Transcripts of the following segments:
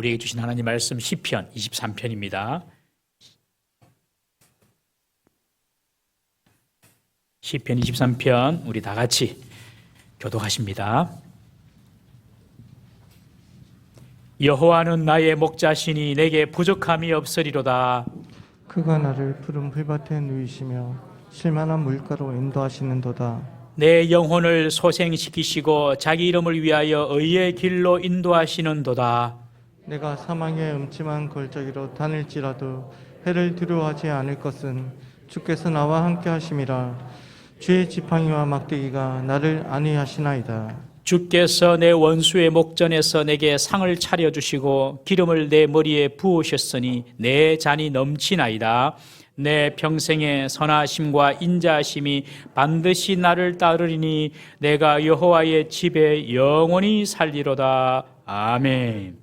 우리에게 주신 하나님 말씀 시편 23편입니다. 시편 23편 우리 다 같이 교독하십니다. 여호와는 나의 목자시니 내게 부족함이 없으리로다. 그가 나를 푸른 풀밭에 누이시며 실만한 물가로 인도하시는도다. 내 영혼을 소생시키시고 자기 이름을 위하여 의의 길로 인도하시는도다. 내가 사망의 음침한 골짜기로 다닐지라도 해를 두려워하지 않을 것은 주께서 나와 함께 하심이라. 주의 지팡이와 막대기가 나를 안위하시나이다. 주께서 내 원수의 목전에서 내게 상을 차려주시고 기름을 내 머리에 부으셨으니 내 잔이 넘치나이다. 내 평생의 선하심과 인자하심이 반드시 나를 따르리니 내가 여호와의 집에 영원히 살리로다. 아멘.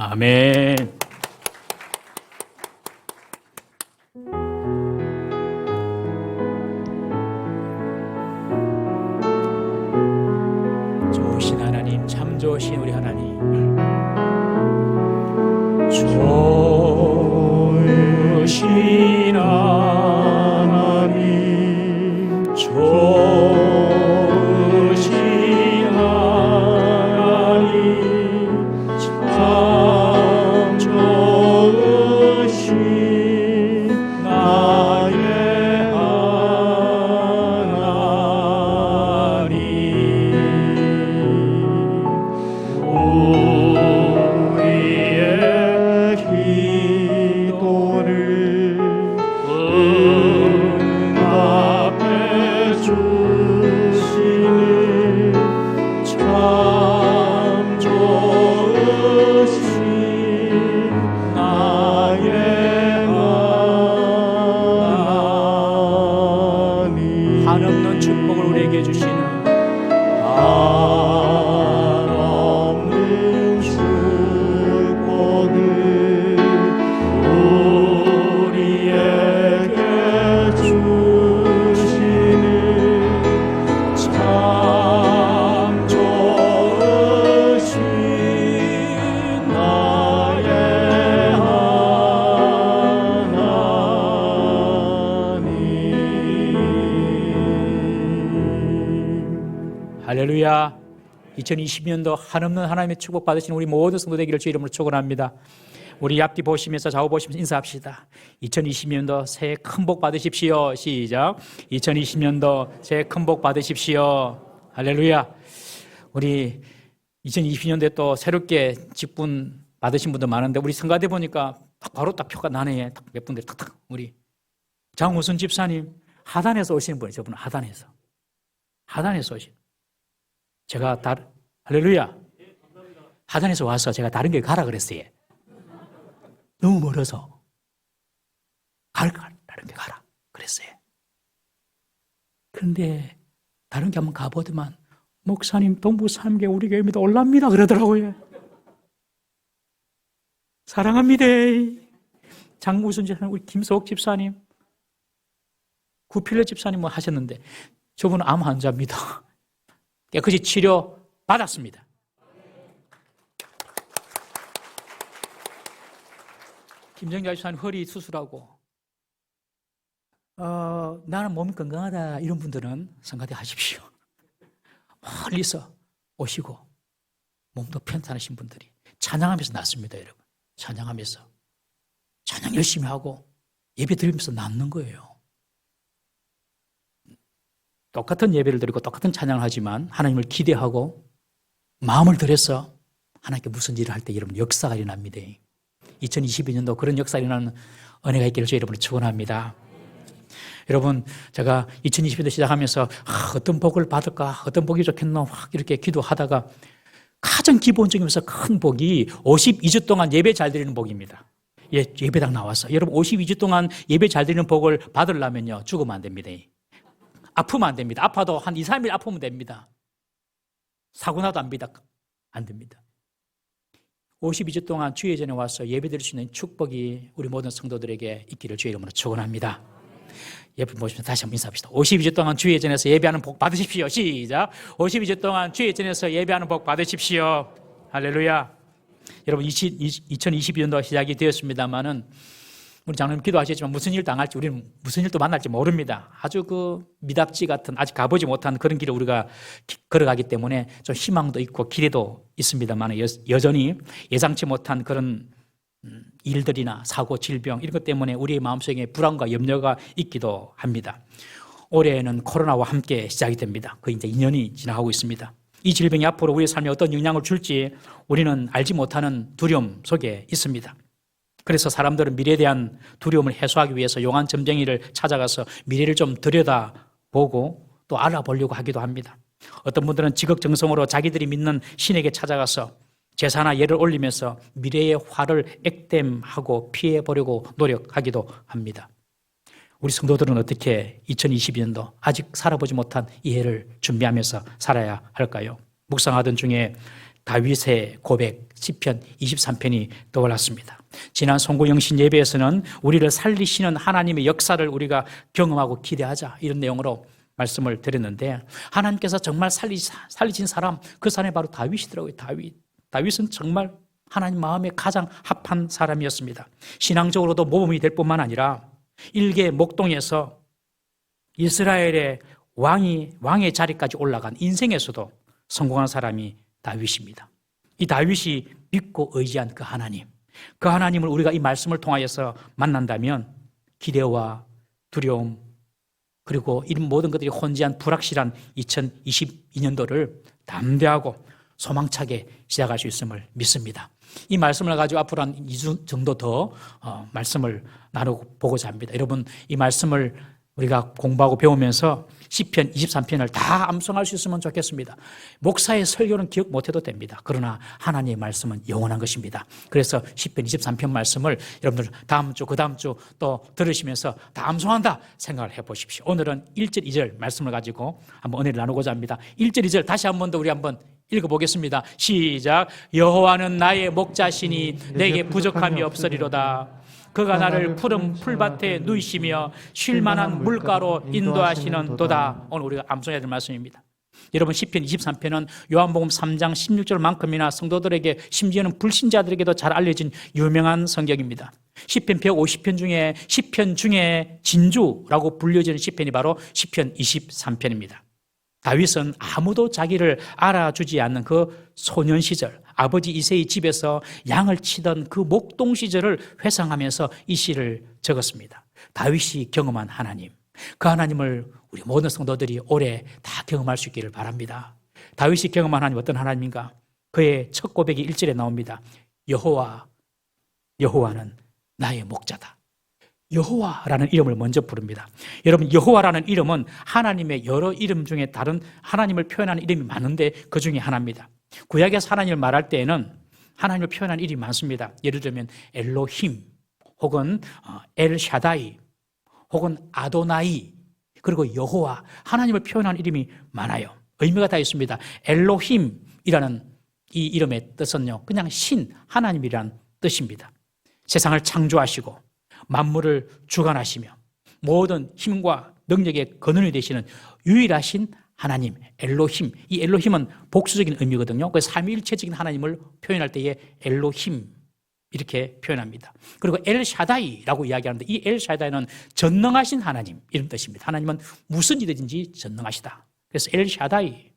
아멘. 좋으신 하나님, 참 좋으신 우리 하나님, 좋으신 하나님, 좋으신 하나님, 참 좋으신 나의 하나님, 우리의 기도를 응답해 주시는 참 좋으신 나의 하나님, 한없는 축복을 우리에게 주시는 한없는 축복을 우리에게 주시는 참 좋으신 나의 하나님. 할렐루야. 2020년도 한없는 하나님의 축복 받으신 우리 모든 성도 되기를 주 이름으로 축원합니다. 우리 앞뒤 보시면서 좌우 보시면서 인사합시다. 2020년도 새해 큰 복 받으십시오. 시작. 2020년도 새해 큰 복 받으십시오. 할렐루야. 우리 2020년도에 또 새롭게 직분 받으신 분도 많은데 우리 성가대 보니까 바로 딱 표가 나네. 몇 분들 탁탁. 우리 장우순 집사님 하단에서 오시는 분이에요. 저분은 하단에서 오신. 제가 할렐루야. 하단에서 와서 제가 다른 길 가라 그랬어요. 너무 멀어서 다른 길 가라 그랬어요. 그런데 다른 길 한번 가보더만 목사님 동부 3개 우리 교회입니다. 올랍니다 그러더라고요. 사랑합니다. 장우순 집사님, 우리 김석 집사님, 구필러 집사님 뭐 하셨는데 저분은 암 환자입니다. 깨끗이 치료 받았습니다. 김정자 집사님 허리 수술하고 나는 몸이 건강하다 이런 분들은 성가대 하십시오. 멀리서 오시고 몸도 편찮으신 분들이 찬양하면서 낫습니다. 여러분. 찬양하면서 찬양 열심히 하고 예배 드리면서 낫는 거예요. 똑같은 예배를 드리고 똑같은 찬양을 하지만 하나님을 기대하고 마음을 들여서 하나님께 무슨 일을 할 때 여러분 역사가 일어납니다. 2022년도 그런 역사가 일어나는 은혜가 있기를 저희 여러분을 축원합니다. 여러분 제가 2020년도 시작하면서 어떤 복을 받을까 어떤 복이 좋겠노 막 이렇게 기도하다가 가장 기본적이면서 큰 복이 52주 동안 예배 잘 드리는 복입니다. 예배당 나와서 여러분 52주 동안 예배 잘 드리는 복을 받으려면요 죽으면 안 됩니다. 아프면 안 됩니다. 아파도 한 2, 3일 아프면 됩니다. 사고 나도 안 됩니다. 52주 동안 주의 전에 와서 예배 드릴 수 있는 축복이 우리 모든 성도들에게 있기를 주의 이름으로 축원합니다. 예배 보시면 다시 한번 인사합시다. 52주 동안 주의 전에서 예배하는 복 받으십시오. 시작. 52주 동안 주의 전에서 예배하는 복 받으십시오. 할렐루야. 여러분 2022년도 시작이 되었습니다만은 우리 장로님 기도하시지만 무슨 일 당할지 우리는 무슨 일도 만날지 모릅니다. 아주 그 미답지 같은 아직 가보지 못한 그런 길을 우리가 걸어가기 때문에 좀 희망도 있고 기대도 있습니다만 여전히 예상치 못한 그런 일들이나 사고, 질병 이런 것 때문에 우리의 마음속에 불안과 염려가 있기도 합니다. 올해는 코로나와 함께 시작이 됩니다. 거의 이제 2년이 지나가고 있습니다. 이 질병이 앞으로 우리의 삶에 어떤 영향을 줄지 우리는 알지 못하는 두려움 속에 있습니다. 그래서 사람들은 미래에 대한 두려움을 해소하기 위해서 용한 점쟁이를 찾아가서 미래를 좀 들여다보고 또 알아보려고 하기도 합니다. 어떤 분들은 지극정성으로 자기들이 믿는 신에게 찾아가서 제사나 예를 올리면서 미래의 화를 액땜하고 피해보려고 노력하기도 합니다. 우리 성도들은 어떻게 2022년도 아직 살아보지 못한 이 해를 준비하면서 살아야 할까요? 묵상하던 중에 다윗의 고백 시편 23편이 떠올랐습니다. 지난 송구영신 예배에서는 우리를 살리시는 하나님의 역사를 우리가 경험하고 기대하자 이런 내용으로 말씀을 드렸는데 하나님께서 정말 살리신 사람 그 사람이 바로 다윗이더라고요. 다윗은 정말 하나님 마음에 가장 합한 사람이었습니다. 신앙적으로도 모범이 될 뿐만 아니라 일개 목동에서 이스라엘의 왕의 자리까지 올라간 인생에서도 성공한 사람이 다윗입니다. 이 다윗이 믿고 의지한 그 하나님을 우리가 이 말씀을 통하여서 만난다면 기대와 두려움 그리고 이런 모든 것들이 혼재한 불확실한 2022년도를 담대하고 소망차게 시작할 수 있음을 믿습니다. 이 말씀을 가지고 앞으로 한 2주 정도 더 말씀을 나누고자 합니다. 여러분 이 말씀을 우리가 공부하고 배우면서 시편 23편을 다 암송할 수 있으면 좋겠습니다. 목사의 설교는 기억 못해도 됩니다. 그러나 하나님의 말씀은 영원한 것입니다. 그래서 시편 23편 말씀을 여러분들 다음 주, 그 다음 주 또 들으시면서 다 암송한다 생각을 해보십시오. 오늘은 1절, 2절 말씀을 가지고 한번 은혜를 나누고자 합니다. 1절, 2절 다시 한 번 더 우리 한번 읽어보겠습니다. 시작. 여호와는 나의 목자시니 내게 부족함이 없으리로다. 그가 나를 푸른 풀밭에 누이시며 쉴만한 물가로 인도하시는 도다. 오늘 우리가 암송해야 될 말씀입니다. 여러분 시편 23편은 요한복음 3장 16절만큼이나 성도들에게 심지어는 불신자들에게도 잘 알려진 유명한 성경입니다. 시편 150편 중에 시편 중에 진주라고 불려지는 시편이 바로 시편 23편입니다. 다윗은 아무도 자기를 알아주지 않는 그 소년 시절 아버지 이새의 집에서 양을 치던 그 목동 시절을 회상하면서 이 시를 적었습니다. 다윗이 경험한 하나님, 그 하나님을 우리 모든 성도들이 올해 다 경험할 수 있기를 바랍니다. 다윗이 경험한 하나님 어떤 하나님인가? 그의 첫 고백이 1절에 나옵니다. 여호와는 나의 목자다. 여호와라는 이름을 먼저 부릅니다. 여러분, 여호와라는 이름은 하나님의 여러 이름 중에 다른 하나님을 표현하는 이름이 많은데 그 중에 하나입니다. 구약에서 하나님을 말할 때에는 하나님을 표현하는 이름이 많습니다. 예를 들면 엘로힘 혹은 엘샤다이 혹은 아도나이, 그리고 여호와, 하나님을 표현하는 이름이 많아요. 의미가 다 있습니다. 엘로힘이라는 이 이름의 뜻은요, 그냥 신, 하나님이라는 뜻입니다. 세상을 창조하시고 만물을 주관하시며 모든 힘과 능력의 근원이 되시는 유일하신 하나님, 엘로힘. 이 엘로힘은 복수적인 의미거든요. 그래서 삼위일체적인 하나님을 표현할 때에 엘로힘 이렇게 표현합니다. 그리고 엘샤다이라고 이야기하는데 이 엘샤다이는 전능하신 하나님 이런 뜻입니다. 하나님은 무슨 일이든지 전능하시다. 그래서 엘샤다이.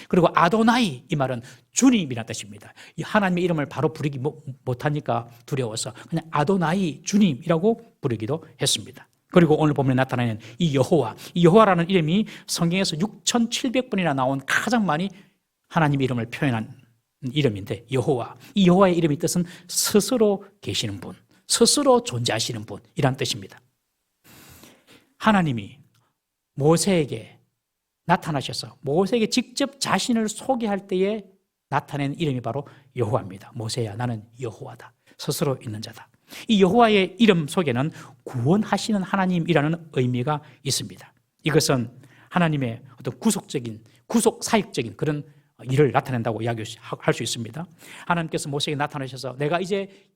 그리고 아도나이, 이 말은 주님이라는 뜻입니다. 이 하나님의 이름을 바로 부르기 못하니까 두려워서 그냥 아도나이, 주님이라고 부르기도 했습니다. 그리고 오늘 본문에 나타나는 이 여호와, 이 여호와라는 이름이 성경에서 6,700번이나 나온 가장 많이 하나님의 이름을 표현한 이름인데, 여호와, 이 여호와의 이름의 뜻은 스스로 계시는 분, 스스로 존재하시는 분이란 뜻입니다. 하나님이 모세에게 나타나셔서 모세에게 직접 자신을 소개할 때에 나타낸 이름이 바로 여호와입니다. 모세야, 나는 여호와다. 스스로 있는 자다. 이 여호와의 이름 속에는 구원하시는 하나님이라는 의미가 있습니다. 이것은 하나님의 어떤 구속 사역적인 그런 일을 나타낸다고 이야기할 수 있습니다. 하나님께서 모세에게 나타나셔서 내가 이제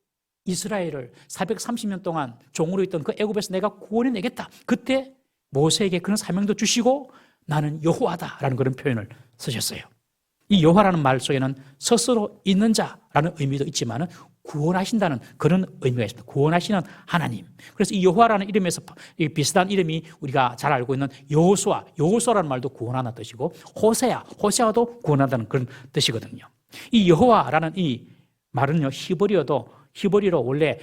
이스라엘을 430년 동안 종으로 있던 그 애굽에서 내가 구원해내겠다. 그때 모세에게 그런 사명도 주시고 나는 여호와다라는 그런 표현을 쓰셨어요. 이 여호와라는 말 속에는 스스로 있는 자라는 의미도 있지만 구원하신다는 그런 의미가 있습니다. 구원하시는 하나님. 그래서 이 여호와라는 이름에서 비슷한 이름이 우리가 잘 알고 있는 여호수아라는 말도 구원하는 뜻이고 호세아도 구원한다는 그런 뜻이거든요. 이 여호와라는 이 말은요, 히브리어로 원래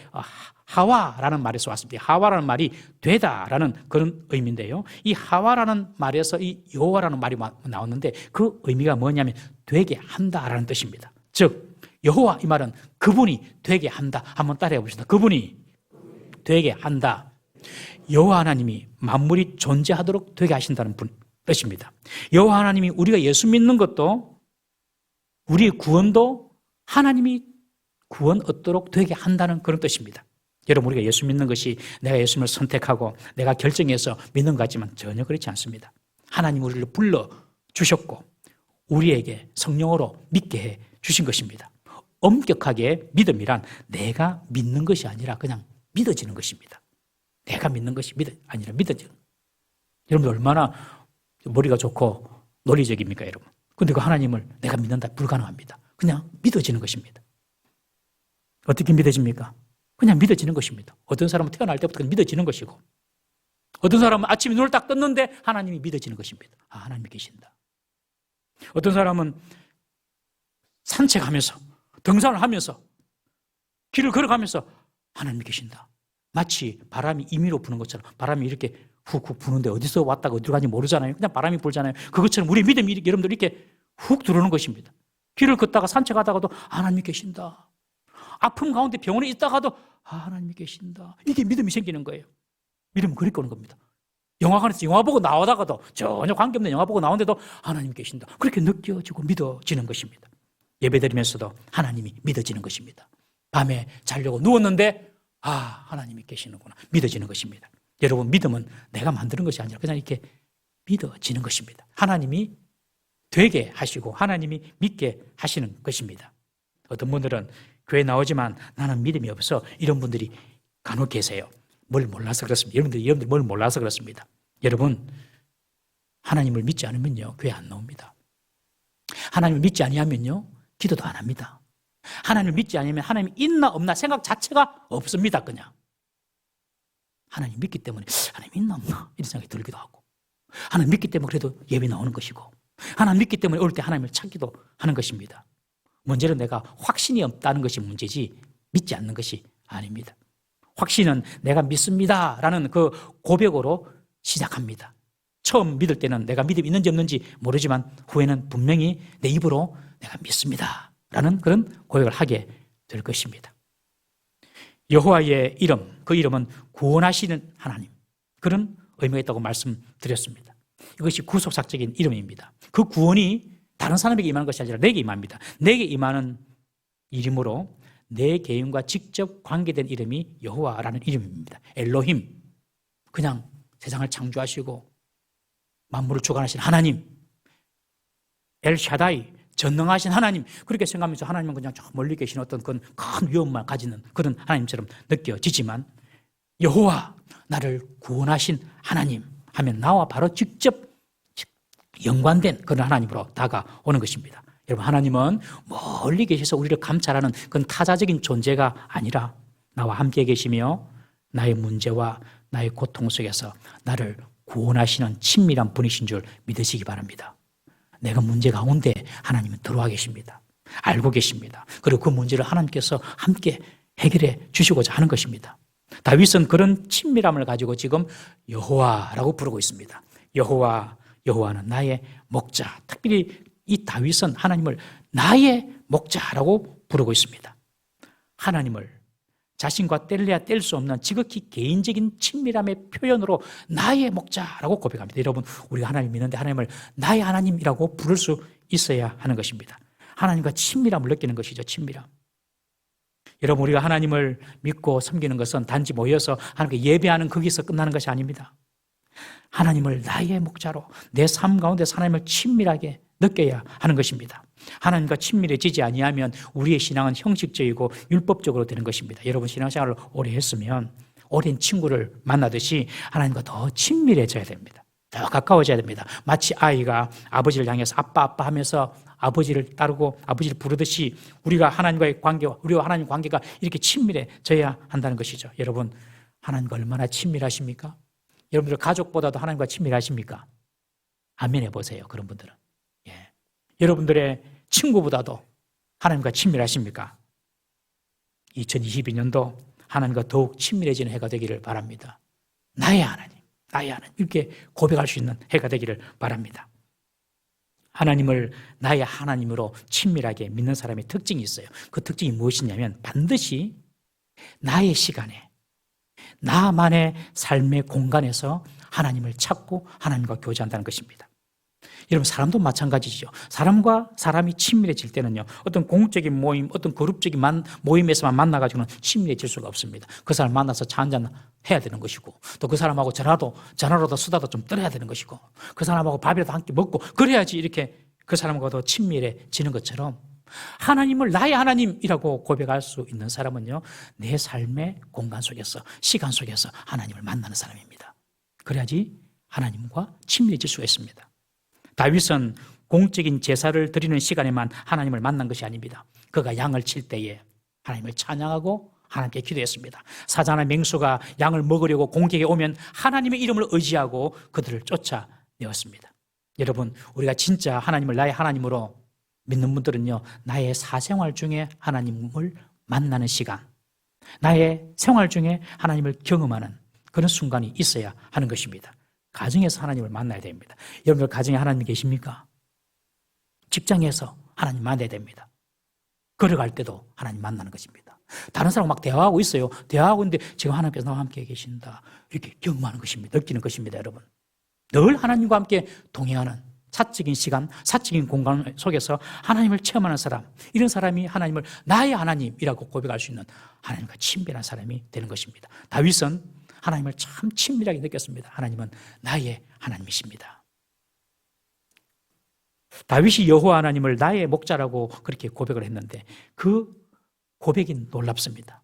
하와라는 말에서 왔습니다. 하와라는 말이 되다라는 그런 의미인데요. 이 하와라는 말에서 이 여호와라는 말이 나왔는데 그 의미가 뭐냐면 되게 한다라는 뜻입니다. 즉 여호와, 이 말은 그분이 되게 한다. 한번 따라해 봅시다. 그분이 되게 한다. 여호와 하나님이 만물이 존재하도록 되게 하신다는 뜻입니다. 여호와 하나님이 우리가 예수 믿는 것도, 우리의 구원도 하나님이 구원 얻도록 되게 한다는 그런 뜻입니다. 여러분, 우리가 예수 믿는 것이 내가 예수님을 선택하고 내가 결정해서 믿는 것 같지만 전혀 그렇지 않습니다. 하나님 우리를 불러주셨고 우리에게 성령으로 믿게 해 주신 것입니다. 엄격하게 믿음이란 내가 믿는 것이 아니라 그냥 믿어지는 것입니다. 내가 믿는 것이 아니라 믿어지는. 여러분들 얼마나 머리가 좋고 논리적입니까, 여러분? 근데 그 하나님을 내가 믿는다, 불가능합니다. 그냥 믿어지는 것입니다. 어떻게 믿어집니까? 그냥 믿어지는 것입니다. 어떤 사람은 태어날 때부터 믿어지는 것이고, 어떤 사람은 아침에 눈을 딱 떴는데 하나님이 믿어지는 것입니다. 아, 하나님이 계신다. 어떤 사람은 산책하면서, 등산을 하면서, 길을 걸어가면서 하나님이 계신다. 마치 바람이 임의로 부는 것처럼, 바람이 이렇게 훅훅 부는데 어디서 왔다가 어디로 가는지 모르잖아요. 그냥 바람이 불잖아요. 그것처럼 우리 믿음이 여러분들 이렇게 훅 들어오는 것입니다. 길을 걷다가 산책하다가도 하나님이 계신다. 아픔 가운데 병원에 있다가도 하나님이 계신다. 이게 믿음이 생기는 거예요. 믿음은 그렇게 오는 겁니다. 영화관에서 영화 보고 나오다가도, 전혀 관계없는 영화 보고 나오는데도 하나님이 계신다. 그렇게 느껴지고 믿어지는 것입니다. 예배드리면서도 하나님이 믿어지는 것입니다. 밤에 자려고 누웠는데 하나님이 계시는구나, 믿어지는 것입니다. 여러분, 믿음은 내가 만드는 것이 아니라 그냥 이렇게 믿어지는 것입니다. 하나님이 되게 하시고 하나님이 믿게 하시는 것입니다. 어떤 분들은 교회 나오지만 나는 믿음이 없어, 이런 분들이 간혹 계세요. 뭘 몰라서 그렇습니다. 여러분들 뭘 몰라서 그렇습니다. 여러분, 하나님을 믿지 않으면요, 교회 안 나옵니다. 하나님을 믿지 아니하면요, 기도도 안 합니다. 하나님을 믿지 않으면 하나님이 있나 없나 생각 자체가 없습니다. 그냥 하나님 믿기 때문에 하나님 있나 없나 이런 생각이 들기도 하고, 하나님 믿기 때문에 그래도 예배 나오는 것이고, 하나님 믿기 때문에 올 때 하나님을 찾기도 하는 것입니다. 문제는 내가 확신이 없다는 것이 문제지 믿지 않는 것이 아닙니다. 확신은 내가 믿습니다라는 그 고백으로 시작합니다. 처음 믿을 때는 내가 믿음이 있는지 없는지 모르지만 후에는 분명히 내 입으로 내가 믿습니다라는 그런 고백을 하게 될 것입니다. 여호와의 이름, 그 이름은 구원하시는 하나님, 그런 의미가 있다고 말씀드렸습니다. 이것이 구속사적인 이름입니다. 그 구원이 다른 사람에게 임하는 것이 아니라 내게 임합니다. 내게 임하는 이름으로 내 개인과 직접 관계된 이름이 여호와라는 이름입니다. 엘로힘, 그냥 세상을 창조하시고 만물을 주관하신 하나님, 엘샤다이, 전능하신 하나님, 그렇게 생각하면서 하나님은 그냥 저 멀리 계신 어떤 큰 위엄만 가지는 그런 하나님처럼 느껴지지만 여호와, 나를 구원하신 하나님 하면 나와 바로 직접 연관된 그런 하나님으로 다가오는 것입니다. 여러분, 하나님은 멀리 계셔서 우리를 감찰하는 그런 타자적인 존재가 아니라 나와 함께 계시며 나의 문제와 나의 고통 속에서 나를 구원하시는 친밀한 분이신 줄 믿으시기 바랍니다. 내가 문제 가운데 하나님은 들어와 계십니다. 알고 계십니다. 그리고 그 문제를 하나님께서 함께 해결해 주시고자 하는 것입니다. 다윗은 그런 친밀함을 가지고 지금 여호와라고 부르고 있습니다. 여호와는 나의 목자. 특별히 이 다윗은 하나님을 나의 목자라고 부르고 있습니다. 하나님을 자신과 뗄래야 뗄 수 없는 지극히 개인적인 친밀함의 표현으로 나의 목자라고 고백합니다. 여러분, 우리가 하나님 믿는데 하나님을 나의 하나님이라고 부를 수 있어야 하는 것입니다. 하나님과 친밀함을 느끼는 것이죠. 친밀함. 여러분, 우리가 하나님을 믿고 섬기는 것은 단지 모여서 하나님께 예배하는 거기서 끝나는 것이 아닙니다. 하나님을 나의 목자로 내 삶 가운데 하나님을 친밀하게 느껴야 하는 것입니다. 하나님과 친밀해지지 아니하면 우리의 신앙은 형식적이고 율법적으로 되는 것입니다. 여러분, 신앙생활을 오래 했으면 오랜 친구를 만나듯이 하나님과 더 친밀해져야 됩니다. 더 가까워져야 됩니다. 마치 아이가 아버지를 향해서 아빠 하면서 아버지를 따르고 아버지를 부르듯이 우리가 하나님과의 관계와 우리와 하나님 관계가 이렇게 친밀해져야 한다는 것이죠. 여러분, 하나님과 얼마나 친밀하십니까? 여러분들 가족보다도 하나님과 친밀하십니까? 아멘 해보세요. 그런 분들은. 예. 여러분들의 친구보다도 하나님과 친밀하십니까? 2022년도 하나님과 더욱 친밀해지는 해가 되기를 바랍니다. 나의 하나님 이렇게 고백할 수 있는 해가 되기를 바랍니다. 하나님을 나의 하나님으로 친밀하게 믿는 사람의 특징이 있어요. 그 특징이 무엇이냐면 반드시 나의 시간에 나만의 삶의 공간에서 하나님을 찾고 하나님과 교제한다는 것입니다. 여러분, 사람도 마찬가지죠. 사람과 사람이 친밀해질 때는요, 어떤 공적인 모임, 어떤 그룹적인 모임에서만 만나가지고는 친밀해질 수가 없습니다. 그 사람 만나서 차 한잔 해야 되는 것이고, 또 그 사람하고 전화로도 수다도 좀 떨어야 되는 것이고, 그 사람하고 밥이라도 함께 먹고, 그래야지 이렇게 그 사람과 더 친밀해지는 것처럼 하나님을 나의 하나님이라고 고백할 수 있는 사람은요, 내 삶의 공간 속에서, 시간 속에서 하나님을 만나는 사람입니다. 그래야지 하나님과 친밀해질 수가 있습니다. 다윗은 공적인 제사를 드리는 시간에만 하나님을 만난 것이 아닙니다. 그가 양을 칠 때에 하나님을 찬양하고 하나님께 기도했습니다. 사자나 맹수가 양을 먹으려고 공격에 오면 하나님의 이름을 의지하고 그들을 쫓아내었습니다. 여러분, 우리가 진짜 하나님을 나의 하나님으로 믿는 분들은요, 나의 사생활 중에 하나님을 만나는 시간, 나의 생활 중에 하나님을 경험하는 그런 순간이 있어야 하는 것입니다. 가정에서 하나님을 만나야 됩니다. 여러분들 가정에 하나님 계십니까? 직장에서 하나님 만나야 됩니다. 걸어갈 때도 하나님 만나는 것입니다. 다른 사람하고 막 대화하고 있어요. 대화하고 있는데 지금 하나님께서 나와 함께 계신다, 이렇게 경험하는 것입니다. 느끼는 것입니다. 여러분, 늘 하나님과 함께 동행하는 사적인 시간, 사적인 공간 속에서 하나님을 체험하는 사람, 이런 사람이 하나님을 나의 하나님이라고 고백할 수 있는 하나님과 친밀한 사람이 되는 것입니다. 다윗은 하나님을 참 친밀하게 느꼈습니다. 하나님은 나의 하나님이십니다. 다윗이 여호와 하나님을 나의 목자라고 그렇게 고백을 했는데 그 고백이 놀랍습니다.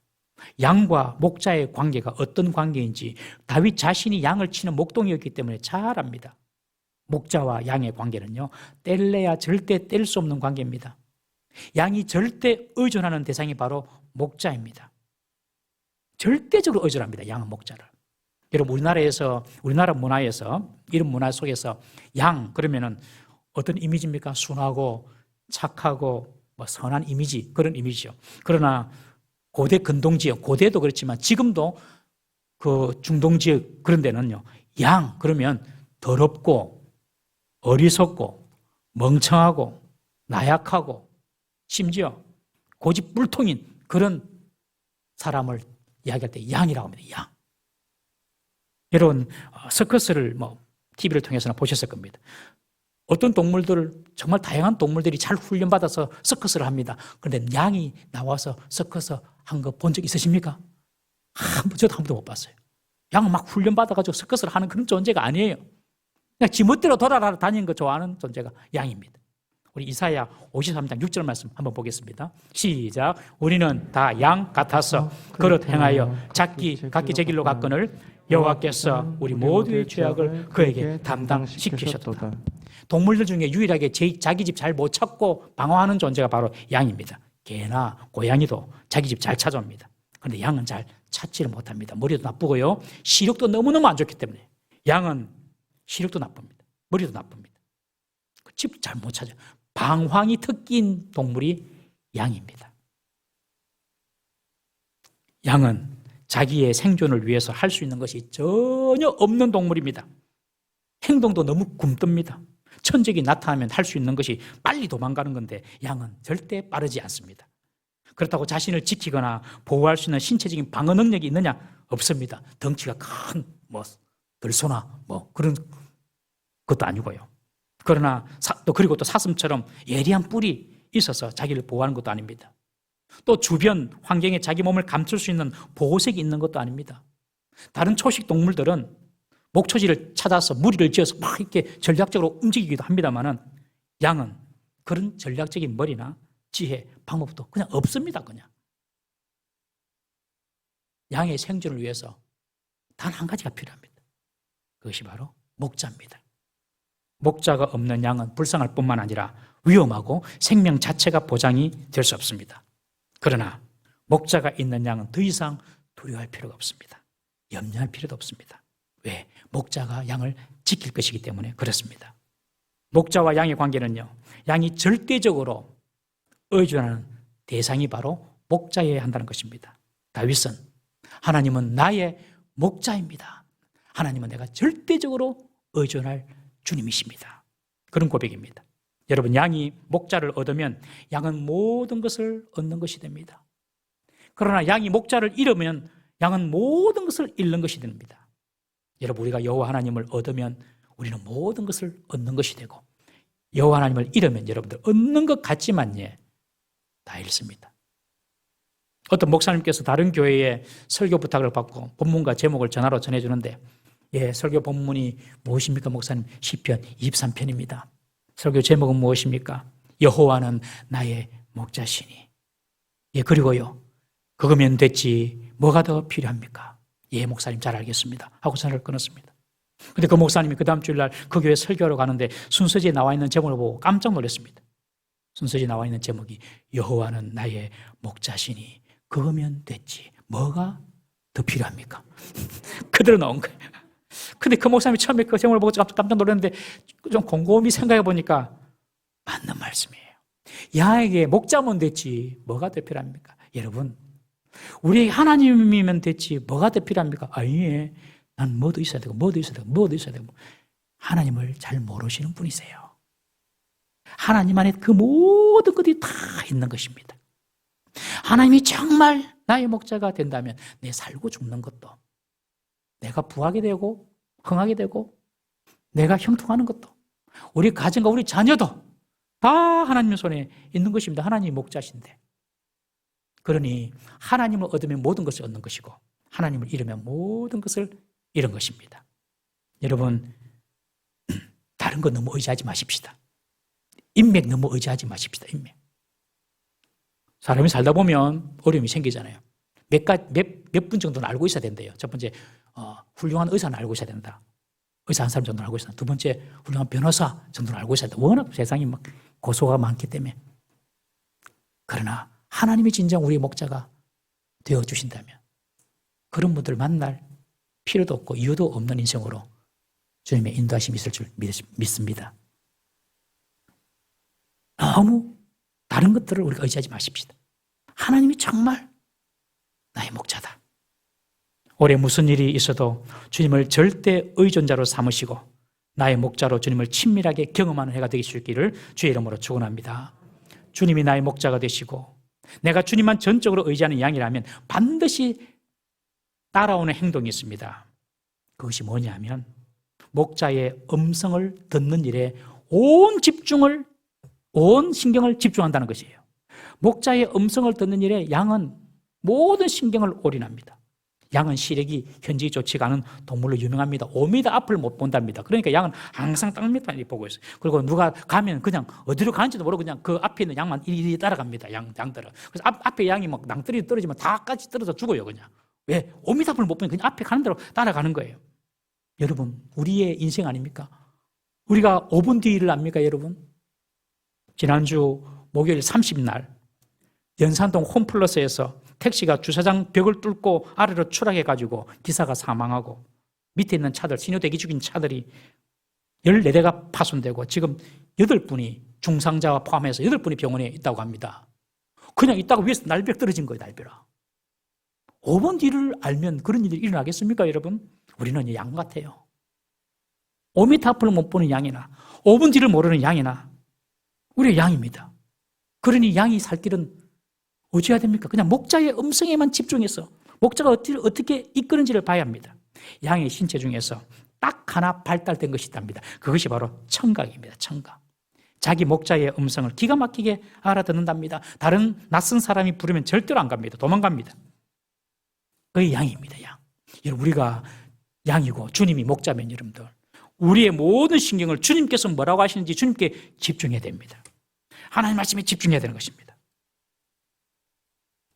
양과 목자의 관계가 어떤 관계인지 다윗 자신이 양을 치는 목동이었기 때문에 잘 압니다. 목자와 양의 관계는요, 뗄래야 절대 뗄 수 없는 관계입니다. 양이 절대 의존하는 대상이 바로 목자입니다. 절대적으로 의존합니다. 양은 목자를. 여러분, 우리나라 문화에서, 이런 문화 속에서 양 그러면은 어떤 이미지입니까? 순하고 착하고 뭐 선한 이미지, 그런 이미지죠. 그러나 고대 근동지역, 고대도 그렇지만 지금도 그 중동지역 그런 데는요, 양 그러면 더럽고 어리석고 멍청하고 나약하고 심지어 고집불통인 그런 사람을 이야기할 때 양이라고 합니다. 양. 여러분 서커스를 뭐 TV를 통해서나 보셨을 겁니다. 어떤 동물들, 정말 다양한 동물들이 잘 훈련받아서 서커스를 합니다. 그런데 양이 나와서 서커스 한 거 본 적 있으십니까? 저도 한 번도 못 봤어요. 양은 막 훈련받아가지고 서커스를 하는 그런 존재가 아니에요. 그냥 지멋대로 돌아다니는 거 좋아하는 존재가 양입니다. 우리 이사야 53장 6절 말씀 한번 보겠습니다. 시작. 우리는 다 양 같아서 그릇 행하여 각기 제 길로 갔거늘 여호와께서 우리 모두의 죄악을 그에게 담당시키셨도다. 동물들 중에 유일하게 자기 집 잘 못 찾고 방황하는 존재가 바로 양입니다. 개나 고양이도 자기 집 잘 찾아옵니다. 그런데 양은 잘 찾지를 못합니다. 머리도 나쁘고요. 시력도 너무너무 안 좋기 때문에 양은 시력도 나쁩니다. 머리도 나쁩니다. 집 잘 못 찾아요. 방황이 특기인 동물이 양입니다. 양은 자기의 생존을 위해서 할 수 있는 것이 전혀 없는 동물입니다. 행동도 너무 굼뜹니다. 천적이 나타나면 할 수 있는 것이 빨리 도망가는 건데 양은 절대 빠르지 않습니다. 그렇다고 자신을 지키거나 보호할 수 있는 신체적인 방어 능력이 있느냐? 없습니다. 덩치가 큰 들소나 그런 것도 아니고요. 그러나 그리고 또 사슴처럼 예리한 뿔이 있어서 자기를 보호하는 것도 아닙니다. 또 주변 환경에 자기 몸을 감출 수 있는 보호색이 있는 것도 아닙니다. 다른 초식 동물들은 목초지를 찾아서 무리를 지어서 막 이렇게 전략적으로 움직이기도 합니다만은 양은 그런 전략적인 머리나 지혜, 방법도 그냥 없습니다. 그냥 양의 생존을 위해서 단 한 가지가 필요합니다. 그것이 바로 목자입니다. 목자가 없는 양은 불쌍할 뿐만 아니라 위험하고 생명 자체가 보장이 될 수 없습니다. 그러나 목자가 있는 양은 더 이상 두려워할 필요가 없습니다. 염려할 필요도 없습니다. 왜? 목자가 양을 지킬 것이기 때문에 그렇습니다. 목자와 양의 관계는요, 양이 절대적으로 의존하는 대상이 바로 목자여야 한다는 것입니다. 다윗은 하나님은 나의 목자입니다. 하나님은 내가 절대적으로 의존할 주님이십니다. 그런 고백입니다. 여러분, 양이 목자를 얻으면 양은 모든 것을 얻는 것이 됩니다. 그러나 양이 목자를 잃으면 양은 모든 것을 잃는 것이 됩니다. 여러분, 우리가 여호와 하나님을 얻으면 우리는 모든 것을 얻는 것이 되고, 여호와 하나님을 잃으면 여러분들 얻는 것 같지만 다 잃습니다. 어떤 목사님께서 다른 교회에 설교 부탁을 받고 본문과 제목을 전화로 전해주는데, 설교 본문이 무엇입니까 목사님? 시편 23편입니다. 설교 제목은 무엇입니까? 여호와는 나의 목자시니. 그리고요, 그거면 됐지 뭐가 더 필요합니까? 목사님 잘 알겠습니다 하고 전화를 끊었습니다. 근데 그 목사님이 그 다음 주일날 그 교회 설교하러 가는데 순서지에 나와 있는 제목을 보고 깜짝 놀랐습니다. 순서지에 나와 있는 제목이 여호와는 나의 목자시니 그거면 됐지 뭐가 더 필요합니까? 그대로 나온 거예요. 근데 그 목사님이 처음에 그 제목을 보고 깜짝 놀랐는데 좀 곰곰이 생각해 보니까 맞는 말씀이에요. 양에게 목자면 됐지 뭐가 더 필요합니까? 여러분, 우리 하나님이면 됐지 뭐가 더 필요합니까? 아니에요. 난 뭐도 있어야 되고 뭐도 있어야 되고 뭐도 있어야 되고. 하나님을 잘 모르시는 분이세요. 하나님 안에 그 모든 것이 다 있는 것입니다. 하나님이 정말 나의 목자가 된다면 내 살고 죽는 것도, 내가 부하게 되고 흥하게 되고 내가 형통하는 것도, 우리 가정과 우리 자녀도 다 하나님의 손에 있는 것입니다. 하나님이 목자신데. 그러니 하나님을 얻으면 모든 것을 얻는 것이고 하나님을 잃으면 모든 것을 잃은 것입니다. 여러분, 다른 거 너무 의지하지 마십시다. 인맥 너무 의지하지 마십시다. 인맥. 사람이 살다 보면 어려움이 생기잖아요. 몇 분 정도는 알고 있어야 된대요. 첫 번째, 훌륭한 의사는 알고 있어야 된다. 의사 한 사람 정도는 알고 있어야 된다. 두 번째, 훌륭한 변호사 정도는 알고 있어야 된다. 워낙 세상이 막 고소가 많기 때문에. 그러나 하나님이 진정 우리의 목자가 되어주신다면 그런 분들을 만날 필요도 없고 이유도 없는 인생으로 주님의 인도하심이 있을 줄 믿습니다. 너무 다른 것들을 우리가 의지하지 마십시다. 하나님이 정말 나의 목자다. 올해 무슨 일이 있어도 주님을 절대 의존자로 삼으시고 나의 목자로 주님을 친밀하게 경험하는 해가 되실 수 있기를 주의 이름으로 축원합니다. 주님이 나의 목자가 되시고 내가 주님만 전적으로 의지하는 양이라면 반드시 따라오는 행동이 있습니다. 그것이 뭐냐면 목자의 음성을 듣는 일에 온 신경을 집중한다는 것이에요. 목자의 음성을 듣는 일에 양은 모든 신경을 올인합니다. 양은 시력이 현저히 좋지가 않은 동물로 유명합니다. 5m 앞을 못 본답니다. 그러니까 양은 항상 딱 밑만 보고 있어요. 그리고 누가 가면 그냥 어디로 가는지도 모르고 그냥 그 앞에 있는 양만 이리 따라갑니다. 양들은. 그래서 앞에 양이 막 낭떠러지 떨어지면 다 같이 떨어져 죽어요. 그냥. 왜? 5m 앞을 못 보니까 그냥 앞에 가는 대로 따라가는 거예요. 여러분, 우리의 인생 아닙니까? 우리가 5분 뒤를 압니까, 여러분? 지난주 목요일 30날 연산동 홈플러스에서 택시가 주차장 벽을 뚫고 아래로 추락해가지고 기사가 사망하고 밑에 있는 차들, 신호 대기 중인 차들이 14대가 파손되고 지금 8분이 중상자와 포함해서 8분이 병원에 있다고 합니다. 그냥 있다가 위에서 날벼락 떨어진 거예요, 날벼락. 5분 뒤를 알면 그런 일이 일어나겠습니까, 여러분? 우리는 양 같아요. 5m 앞을 못 보는 양이나 5분 뒤를 모르는 양이나 우리의 양입니다. 그러니 양이 살 길은 어찌해야 됩니까? 그냥 목자의 음성에만 집중해서 목자가 어떻게 이끄는지를 봐야 합니다. 양의 신체 중에서 딱 하나 발달된 것이 있답니다. 그것이 바로 청각입니다. 청각. 자기 목자의 음성을 기가 막히게 알아듣는답니다. 다른 낯선 사람이 부르면 절대로 안 갑니다. 도망갑니다. 그게 양입니다. 양. 우리가 양이고 주님이 목자면 여러분들 우리의 모든 신경을 주님께서 뭐라고 하시는지 주님께 집중해야 됩니다. 하나님 말씀에 집중해야 되는 것입니다.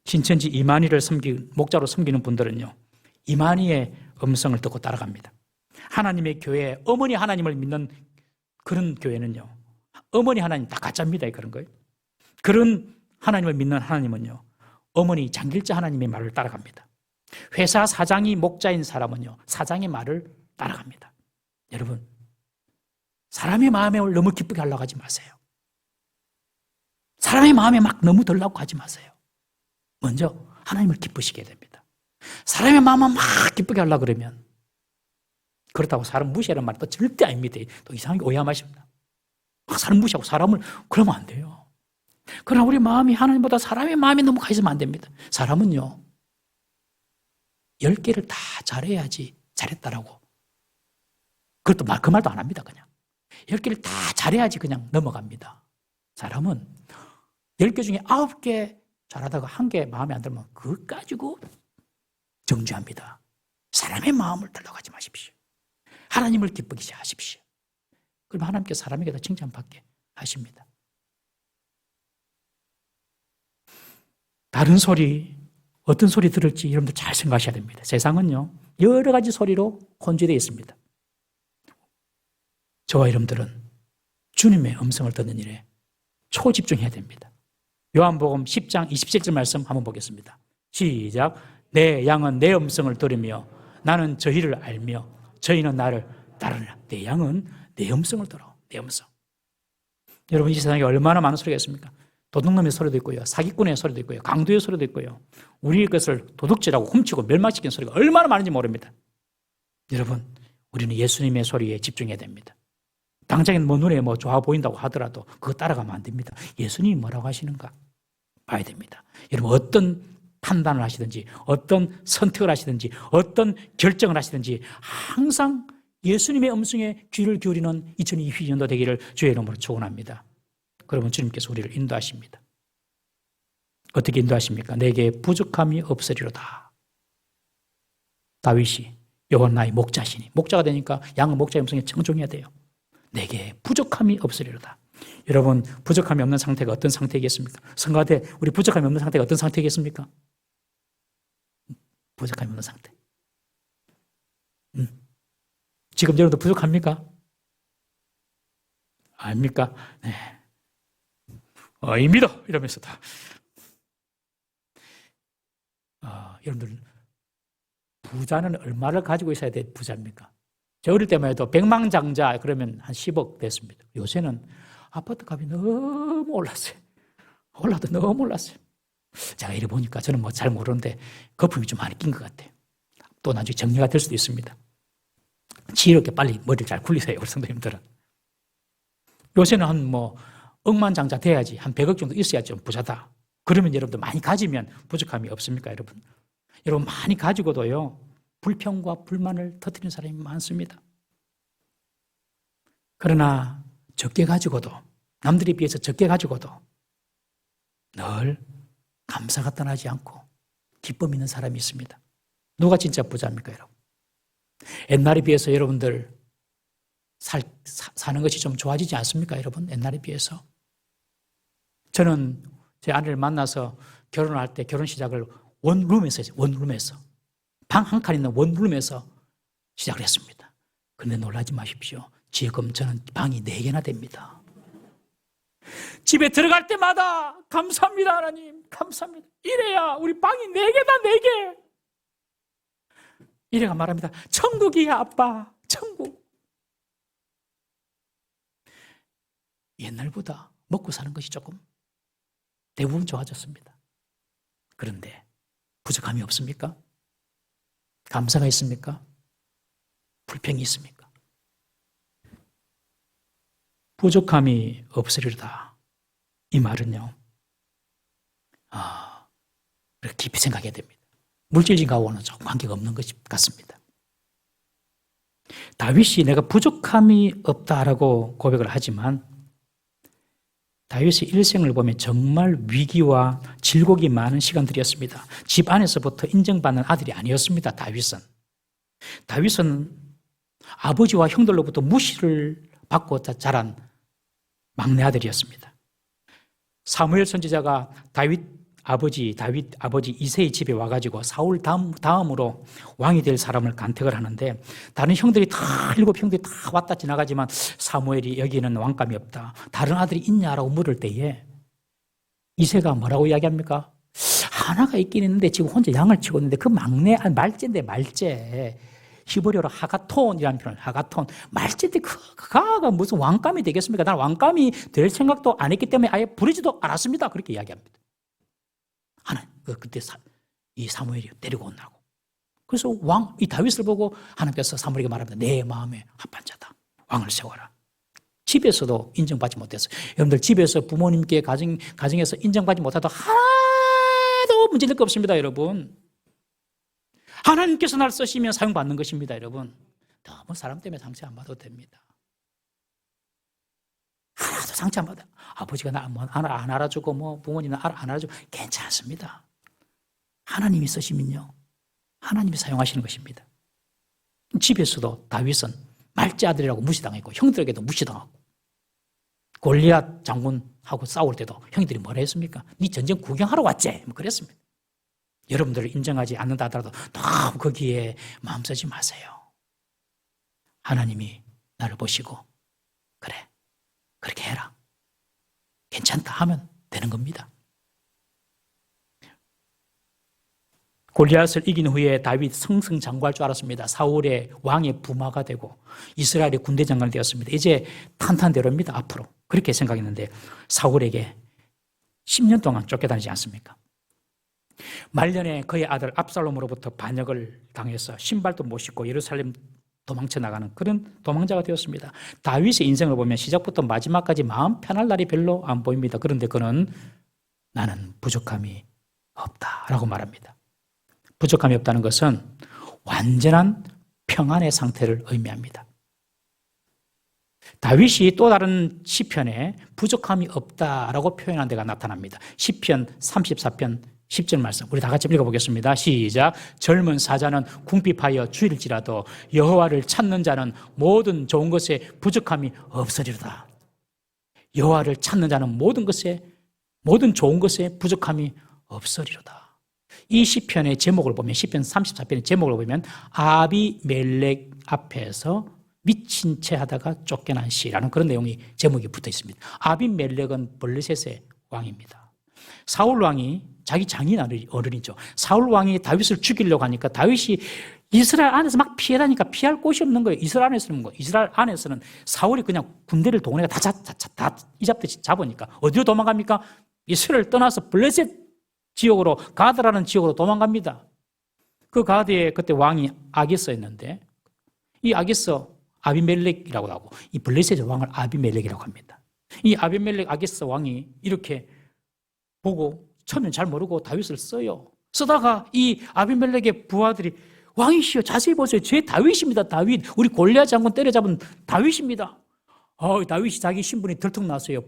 신천지 이만희를 목자로 섬기는 분들은요, 이만희의 음성을 듣고 따라갑니다. 하나님의 교회, 어머니 하나님을 믿는 그런 교회는요, 어머니 하나님 다 가짜입니다. 그런 거예요. 그런 하나님을 믿는 하나님은요, 어머니 장길자 하나님의 말을 따라갑니다. 회사 사장이 목자인 사람은요, 사장의 말을 따라갑니다. 여러분, 사람의 마음에 너무 기쁘게 하려고 하지 마세요. 사람의 마음에 막 너무 들라고 하지 마세요. 먼저 하나님을 기쁘시게 됩니다. 사람의 마음만 막 기쁘게 하려고 그러면 그렇다고 사람 무시하는 말은 또 절대 아닙니다. 또 이상하게 오해하십니다. 막 사람 무시하고 사람을 그러면 안 돼요. 그러나 우리 마음이 하나님보다 사람의 마음이 너무 가 있으면 안 됩니다. 사람은요 10개를 다 잘해야지 잘했다라고 그것도 그 말도 안 합니다. 그냥 10개를 다 잘해야지 그냥 넘어갑니다. 사람은 10개 중에 9개 잘하다가 1개 마음에 안 들면 그것 가지고 정죄합니다. 사람의 마음을 들러가지 마십시오. 하나님을 기쁘게 하십시오. 그럼 하나님께서 사람에게 다 칭찬받게 하십니다. 다른 소리, 어떤 소리 들을지 여러분들 잘 생각하셔야 됩니다. 세상은요 여러 가지 소리로 혼재되어 있습니다. 저와 여러분들은 주님의 음성을 듣는 일에 초집중해야 됩니다. 요한복음 10장 27절 말씀 한번 보겠습니다. 시작. 내 양은 내 음성을 들으며 나는 저희를 알며 저희는 나를 따르라. 내 양은 내 음성을 들어. 내 음성. 여러분 이 세상에 얼마나 많은 소리가 있습니까? 도둑놈의 소리도 있고요. 사기꾼의 소리도 있고요. 강도의 소리도 있고요. 우리 것을 도둑질하고 훔치고 멸망시키는 소리가 얼마나 많은지 모릅니다. 여러분 우리는 예수님의 소리에 집중해야 됩니다. 당장에 눈에 좋아 보인다고 하더라도 그거 따라가면 안 됩니다. 예수님이 뭐라고 하시는가 봐야 됩니다. 여러분 어떤 판단을 하시든지 어떤 선택을 하시든지 어떤 결정을 하시든지 항상 예수님의 음성에 귀를 기울이는 2022년도 되기를 주의 이름으로 축원합니다. 그러면 주님께서 우리를 인도하십니다. 어떻게 인도하십니까? 내게 부족함이 없으리로다. 다윗이 여호와 나의 목자시니 목자가 되니까 양은 목자의 음성에 청종해야 돼요. 내게 부족함이 없으리로다. 여러분 부족함이 없는 상태가 어떤 상태이겠습니까? 성가대 우리 부족함이 없는 상태가 어떤 상태이겠습니까? 부족함이 없는 상태. 지금 여러분도 부족합니까? 아닙니까? 네. 아닙니다. 이러면서 다. 여러분들 부자는 얼마를 가지고 있어야 돼 부자입니까? 저 어릴 때만 해도 백망장자 그러면 한 10억 됐습니다. 요새는 아파트 값이 너무 올랐어요. 올라도 너무 올랐어요. 제가 이래 보니까 저는 뭐 잘 모르는데 거품이 좀 많이 낀 것 같아요. 또 나중에 정리가 될 수도 있습니다. 지혜롭게 빨리 머리를 잘 굴리세요, 우리 성도님들은. 요새는 한 뭐 억만장자 돼야지, 한 100억 정도 있어야 좀 부자다. 그러면 여러분들 많이 가지면 부족함이 없습니까, 여러분? 여러분 많이 가지고도요, 불평과 불만을 터뜨리는 사람이 많습니다. 그러나 적게 가지고도, 남들에 비해서 적게 가지고도 늘 감사가 떠나지 않고 기쁨 있는 사람이 있습니다. 누가 진짜 부자입니까, 여러분? 옛날에 비해서 여러분들 사는 것이 좀 좋아지지 않습니까, 여러분? 옛날에 비해서. 저는 제 아내를 만나서 결혼할 때 결혼 시작을 원룸에서 했어요. 원룸에서. 방 한 칸 있는 원룸에서 시작을 했습니다. 그런데 놀라지 마십시오. 지금 저는 방이 4개나 됩니다. 집에 들어갈 때마다 감사합니다, 하나님. 감사합니다. 이래야 우리 방이 4개다, 4개. 이래가 말합니다. 천국이야, 아빠. 천국. 옛날보다 먹고 사는 것이 조금 대부분 좋아졌습니다. 그런데 부족함이 없습니까? 감사가 있습니까? 불평이 있습니까? 부족함이 없으리로다. 이 말은요, 그렇게 깊이 생각해야 됩니다. 물질적하고는 조금 관계가 없는 것 같습니다. 다윗이 내가 부족함이 없다라고 고백을 하지만 다윗의 일생을 보면 정말 위기와 질곡이 많은 시간들이었습니다. 집 안에서부터 인정받는 아들이 아니었습니다. 다윗은 아버지와 형들로부터 무시를 받고 자란 막내 아들이었습니다. 사무엘 선지자가 다윗 아버지 이새의 집에 와가지고 사울 다음으로 왕이 될 사람을 간택을 하는데, 다른 형들이 다 7형들이 다 왔다 지나가지만 사무엘이 여기는 왕감이 없다, 다른 아들이 있냐라고 물을 때에 이새가 뭐라고 이야기합니까? 하나가 있긴 있는데 지금 혼자 양을 치고 있는데 그 막내, 말째인데 말째, 히브리어로 하가톤이라는 표현, 하가톤, 말째인데 그가 무슨 왕감이 되겠습니까? 나는 왕감이 될 생각도 안 했기 때문에 아예 부르지도 않았습니다. 그렇게 이야기합니다. 그때 이 사무엘이 데리고 온다고. 그래서 이 다윗을 보고 하나님께서 사무엘에게 말합니다. 내 마음에 합한 자다. 왕을 세워라. 집에서도 인정받지 못했어요. 여러분들 집에서 부모님께 가정에서 인정받지 못해도 하나도 문제될 거 없습니다, 여러분. 하나님께서 나를 쓰시면 사용받는 것입니다, 여러분. 너무 사람 때문에 상처 안 받아도 됩니다. 하나도 상처 안 받아. 아버지가 나 안 알아주고 부모님은 안 알아주고 괜찮습니다. 하나님이 쓰시면요, 하나님이 사용하시는 것입니다. 집에서도 다윗은 말째 아들이라고 무시당했고 형들에게도 무시당하고, 골리앗 장군하고 싸울 때도 형들이 뭐라 했습니까? 네 전쟁 구경하러 왔지? 그랬습니다. 여러분들을 인정하지 않는다 하더라도 너무 거기에 마음 쓰지 마세요. 하나님이 나를 보시고 그래, 그렇게 해라, 괜찮다 하면 되는 겁니다. 골리앗을 이긴 후에 다윗 승승장구할 줄 알았습니다. 사울의 왕의 부마가 되고 이스라엘의 군대 장관이 되었습니다. 이제 탄탄대로입니다, 앞으로. 그렇게 생각했는데 사울에게 10년 동안 쫓겨다니지 않습니까? 말년에 그의 아들 압살롬으로부터 반역을 당해서 신발도 못 신고 예루살렘 도망쳐 나가는 그런 도망자가 되었습니다. 다윗의 인생을 보면 시작부터 마지막까지 마음 편할 날이 별로 안 보입니다. 그런데 그는 나는 부족함이 없다라고 말합니다. 부족함이 없다는 것은 완전한 평안의 상태를 의미합니다. 다윗이 또 다른 시편에 부족함이 없다라고 표현한 데가 나타납니다. 시편 34편 10절 말씀, 우리 다 같이 읽어보겠습니다. 시작. 젊은 사자는 궁핍하여 줄일지라도 여호와를 찾는 자는 모든 좋은 것에 부족함이 없으리로다. 여호와를 찾는 자는 모든 좋은 것에 부족함이 없으리로다. 이 시편의 제목을 보면, 시편 34편의 제목을 보면 아비멜렉 앞에서 미친 채 하다가 쫓겨난 시라는 그런 내용이 제목이 붙어 있습니다. 아비멜렉은 블레셋의 왕입니다. 사울 왕이 자기 장인 어른이죠. 사울 왕이 다윗을 죽이려고 하니까 다윗이 이스라엘 안에서 막 피해다니까 피할 곳이 없는 거예요. 이스라엘 안에서는 사울이 그냥 군대를 동원해서 다 이잡듯이 잡으니까 어디로 도망갑니까? 이스라엘을 떠나서 블레셋 지역으로, 가드라는 지역으로 도망갑니다. 그 가드에 그때 왕이 아기스였는데, 이 아기스 아비멜렉이라고 하고, 이 블레셋의 왕을 아비멜렉이라고 합니다. 이 아비멜렉 아기스 왕이 이렇게 보고 처음엔 잘 모르고 다윗을 써요. 쓰다가 이 아비멜렉의 부하들이, 왕이시여 자세히 보세요. 제 다윗입니다. 다윗. 우리 골리앗 장군 때려잡은 다윗입니다. 다윗이 자기 신분이 들통났어요.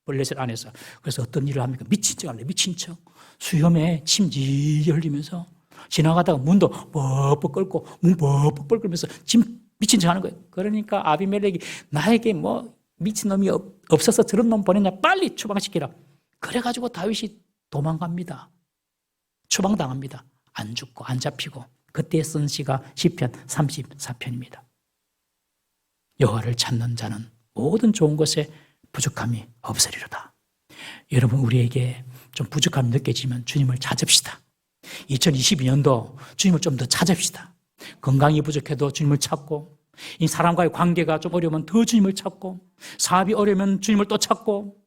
블레셋 안에서. 그래서 어떤 일을 합니까? 미친 척 할래. 미친 척. 수염에 침지 흘리면서 지나가다가 문도 뻑뻑 끌고 문 뻑뻑 끌면서 지금 미친 척 하는 거예요. 그러니까 아비멜렉이 나에게 뭐 미친놈이 없어서 저런 놈 보냈냐, 빨리 추방시키라. 그래가지고 다윗이 도망갑니다. 추방당합니다. 안 죽고 안 잡히고. 그때 쓴 시가 시편 34편입니다. 여호와를 찾는 자는 모든 좋은 것에 부족함이 없으리로다. 여러분, 우리에게 좀 부족함이 느껴지면 주님을 찾읍시다. 2022년도 주님을 좀 더 찾읍시다. 건강이 부족해도 주님을 찾고, 이 사람과의 관계가 좀 어려우면 더 주님을 찾고, 사업이 어려우면 주님을 또 찾고,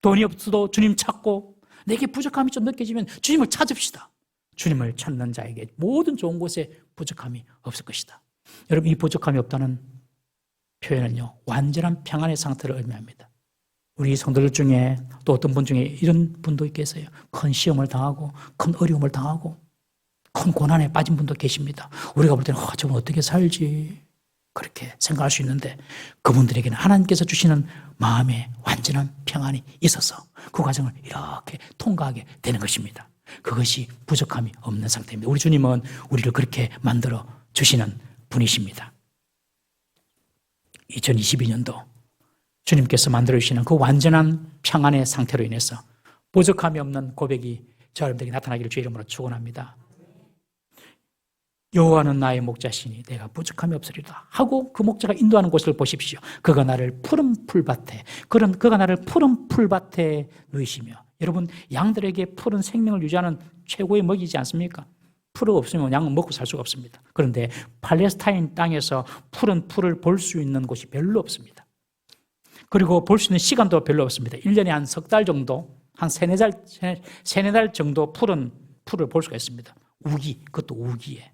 돈이 없어도 주님 찾고, 내게 부족함이 좀 느껴지면 주님을 찾읍시다. 주님을 찾는 자에게 모든 좋은 곳에 부족함이 없을 것이다. 여러분, 이 부족함이 없다는 표현은요, 완전한 평안의 상태를 의미합니다. 우리 성도들 중에 또 어떤 분 중에 이런 분도 있겠어요. 큰 시험을 당하고, 큰 어려움을 당하고, 큰 고난에 빠진 분도 계십니다. 우리가 볼 때는 저는 어떻게 살지, 그렇게 생각할 수 있는데, 그분들에게는 하나님께서 주시는 마음에 완전한 평안이 있어서 그 과정을 이렇게 통과하게 되는 것입니다. 그것이 부족함이 없는 상태입니다. 우리 주님은 우리를 그렇게 만들어 주시는 분이십니다. 2022년도 주님께서 만들어 주시는 그 완전한 평안의 상태로 인해서 부족함이 없는 고백이 저 여러분들에게 나타나기를 주의 이름으로 축원합니다. 여호와는 나의 목자시니 내가 부족함이 없으리라 하고 그 목자가 인도하는 곳을 보십시오. 그가 나를 푸른 풀밭에, 그가 나를 푸른 풀밭에 누이시며, 여러분, 양들에게 푸른 생명을 유지하는 최고의 먹이지 않습니까? 풀이 없으면 양은 먹고 살 수가 없습니다. 그런데 팔레스타인 땅에서 푸른 풀을 볼 수 있는 곳이 별로 없습니다. 그리고 볼 수 있는 시간도 별로 없습니다. 1년에 한 석 달 정도, 한 세네 달 정도 푸른 풀을 볼 수가 있습니다. 우기, 그것도 우기에.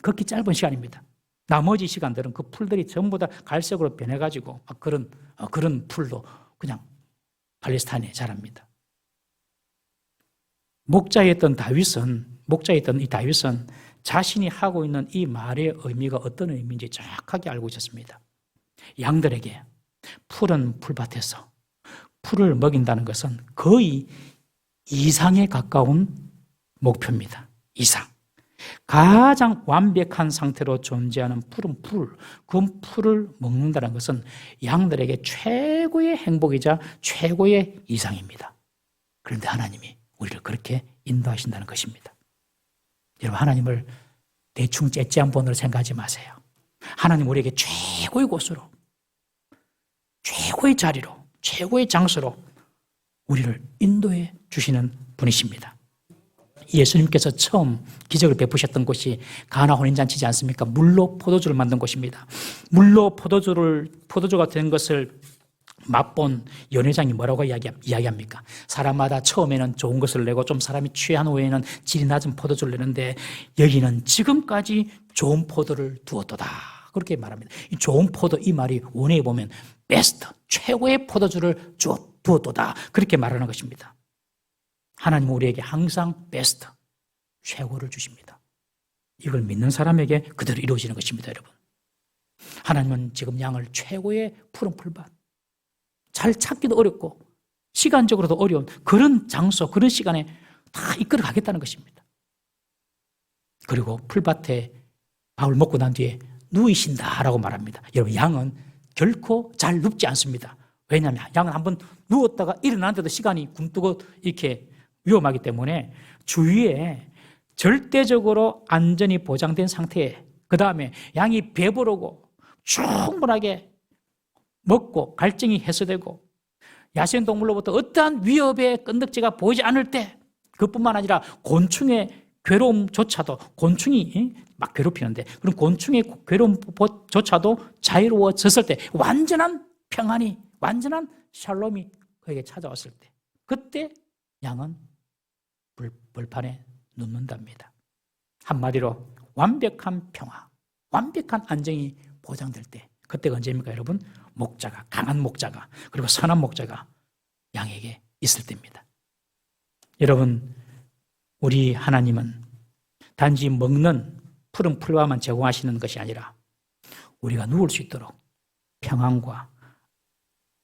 극히 짧은 시간입니다. 나머지 시간들은 그 풀들이 전부 다 갈색으로 변해가지고 그런 풀도 그냥 팔레스타인에 자랍니다. 목자였던 이 다윗은 자신이 하고 있는 이 말의 의미가 어떤 의미인지 정확하게 알고 있었습니다. 양들에게 푸른 풀밭에서 풀을 먹인다는 것은 거의 이상에 가까운 목표입니다. 이상. 가장 완벽한 상태로 존재하는 푸른 풀, 그 풀을 먹는다는 것은 양들에게 최고의 행복이자 최고의 이상입니다. 그런데 하나님이 우리를 그렇게 인도하신다는 것입니다. 여러분, 하나님을 대충 째째한 분으로 생각하지 마세요. 하나님 우리에게 최고의 곳으로, 최고의 자리로, 최고의 장소로 우리를 인도해 주시는 분이십니다. 예수님께서 처음 기적을 베푸셨던 곳이 가나 혼인잔치지 않습니까? 물로 포도주를 만든 곳입니다. 물로 포도주가 된 것을 맛본 연회장이 뭐라고 이야기합니까? 사람마다 처음에는 좋은 것을 내고 좀 사람이 취한 후에는 질이 낮은 포도주를 내는데 여기는 지금까지 좋은 포도를 두었도다. 그렇게 말합니다. 이 좋은 포도, 이 말이 원어에 보면 베스트, 최고의 포도주를 두었도다. 그렇게 말하는 것입니다. 하나님은 우리에게 항상 베스트, 최고를 주십니다. 이걸 믿는 사람에게 그대로 이루어지는 것입니다, 여러분. 하나님은 지금 양을 최고의 푸른 풀밭, 잘 찾기도 어렵고 시간적으로도 어려운 그런 장소, 그런 시간에 다 이끌어 가겠다는 것입니다. 그리고 풀밭에 밥을 먹고 난 뒤에 누이신다라고 말합니다. 여러분, 양은 결코 잘 눕지 않습니다. 왜냐하면 양은 한번 누웠다가 일어나는데도 시간이 굼뜨고 이렇게 위험하기 때문에 주위에 절대적으로 안전이 보장된 상태에, 그 다음에 양이 배부르고 충분하게 먹고 갈증이 해소되고 야생동물로부터 어떠한 위협의 끈덕지가 보이지 않을 때, 그뿐만 아니라 곤충의 괴로움조차도, 곤충이 막 괴롭히는데 그런 곤충의 괴로움조차도 자유로워졌을 때 완전한 평안이, 완전한 샬롬이 그에게 찾아왔을 때 그때 양은 벌판에 눕는답니다. 한마디로 완벽한 평화, 완벽한 안정이 보장될 때 그때가 언제입니까 여러분? 목자가, 강한 목자가, 그리고 선한 목자가 양에게 있을 때입니다. 여러분, 우리 하나님은 단지 먹는 푸른 풀과만 제공하시는 것이 아니라 우리가 누울 수 있도록 평안과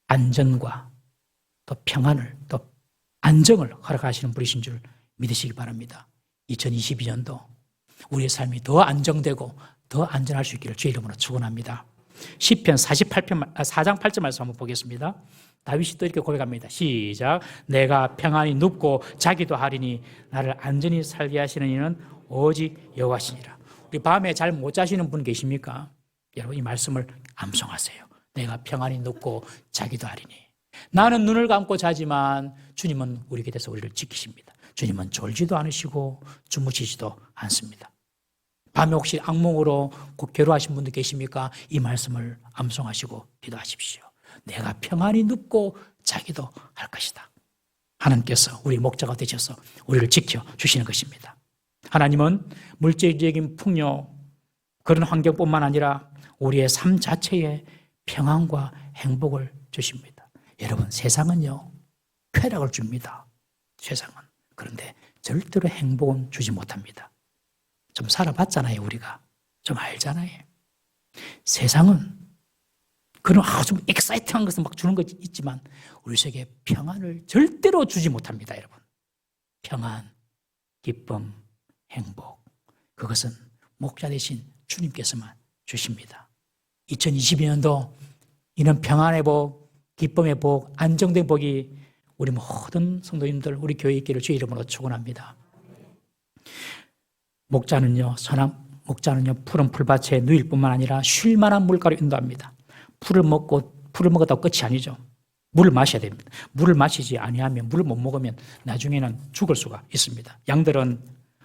안전과 또 평안을 또 안정을 허락하시는 분이신 줄 믿으시기 바랍니다. 2022년도 우리의 삶이 더 안정되고 더 안전할 수 있기를 주의 이름으로 축원합니다. 시편 48편 4장 8절 말씀 한번 보겠습니다. 다윗이 또 이렇게 고백합니다. 시작. 내가 평안히 눕고 자기도 하리니 나를 안전히 살게 하시는 이는 오직 여호와시니라. 우리 밤에 잘 못 자시는 분 계십니까? 여러분 이 말씀을 암송하세요. 내가 평안히 눕고 자기도 하리니. 나는 눈을 감고 자지만 주님은 우리 곁에서 우리를 지키십니다. 주님은 졸지도 않으시고 주무시지도 않습니다. 밤에 혹시 악몽으로 괴로워하신 분들 계십니까? 이 말씀을 암송하시고 기도하십시오. 내가 평안히 눕고 자기도 할 것이다. 하나님께서 우리 목자가 되셔서 우리를 지켜주시는 것입니다. 하나님은 물질적인 풍요 그런 환경뿐만 아니라 우리의 삶 자체에 평안과 행복을 주십니다. 여러분 세상은요 쾌락을 줍니다. 세상은. 그런데 절대로 행복은 주지 못합니다. 좀 살아봤잖아요. 우리가 좀 알잖아요. 세상은 그런 좀 엑사이팅한 것을 막 주는 것 있지만 우리 세계에 평안을 절대로 주지 못합니다. 여러분 평안, 기쁨, 행복 그것은 목자 되신 주님께서만 주십니다. 2022년도 이런 평안의 복, 기쁨의 복, 안정된 복이 우리 모든 성도님들 우리 교회 있기를 주의 이름으로 축원합니다. 목자는요 푸른 풀밭에 누일 뿐만 아니라 쉴 만한 물가로 인도합니다. 풀을 먹었다고 끝이 아니죠. 물을 마셔야 됩니다. 물을 마시지 아니하면 물을 못 먹으면 나중에는 죽을 수가 있습니다. 양들은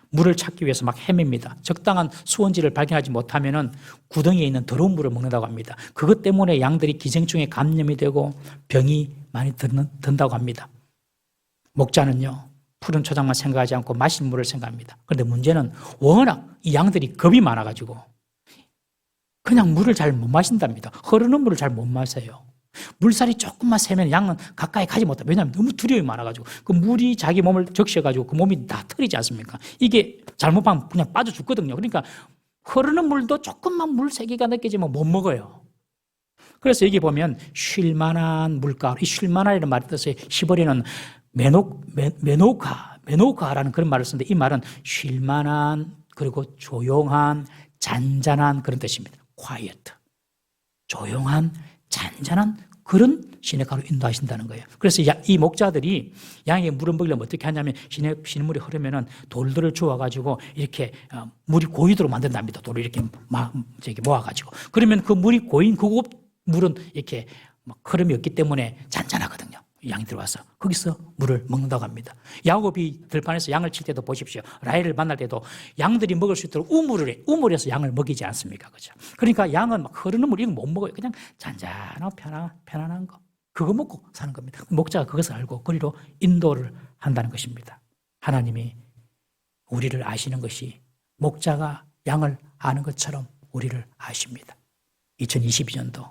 물을 찾기 위해서 막 헤맵니다. 적당한 수원지를 발견하지 못하면 구덩이에 있는 더러운 물을 먹는다고 합니다. 그것 때문에 양들이 기생충에 감염이 되고 병이 많이 든다고 합니다. 목자는요 푸른 초장만 생각하지 않고 마실 물을 생각합니다. 그런데 문제는 워낙 이 양들이 겁이 많아가지고 그냥 물을 잘 못 마신답니다. 흐르는 물을 잘 못 마셔요. 물살이 조금만 새면 양은 가까이 가지 못해요. 왜냐하면 너무 두려움이 많아가지고 그 물이 자기 몸을 적셔가지고 그 몸이 다 털이지 않습니까? 이게 잘못하면 그냥 빠져 죽거든요. 그러니까 흐르는 물도 조금만 물 세기가 느껴지면 못 먹어요. 그래서 여기 보면 쉴만한 물가, 이 쉴만한이라는 말의 뜻의 히브리어는 메노카라는 그런 말을 쓰는데 이 말은 쉴만한 그리고 조용한 잔잔한 그런 뜻입니다. quiet. 조용한 잔잔한 그런 시냇가로 인도하신다는 거예요. 그래서 이 목자들이 양에게 물을 먹이려면 어떻게 하냐면 시냇물이 흐르면은 돌들을 주워가지고 이렇게 물이 고이도록 만든답니다. 돌을 이렇게 모아가지고. 그러면 그 물이 고인 그곳 물은 이렇게 흐름이 없기 때문에 잔잔하거든요. 양이 들어와서 거기서 물을 먹는다고 합니다. 야곱이 들판에서 양을 칠 때도 보십시오. 라헬을 만날 때도 양들이 먹을 수 있도록 우물에서 양을 먹이지 않습니까? 그죠? 그러니까 양은 막 흐르는 물 이런 거 못 먹어요. 그냥 잔잔하고 편안한 거. 그거 먹고 사는 겁니다. 목자가 그것을 알고 거리로 인도를 한다는 것입니다. 하나님이 우리를 아시는 것이 목자가 양을 아는 것처럼 우리를 아십니다. 2022년도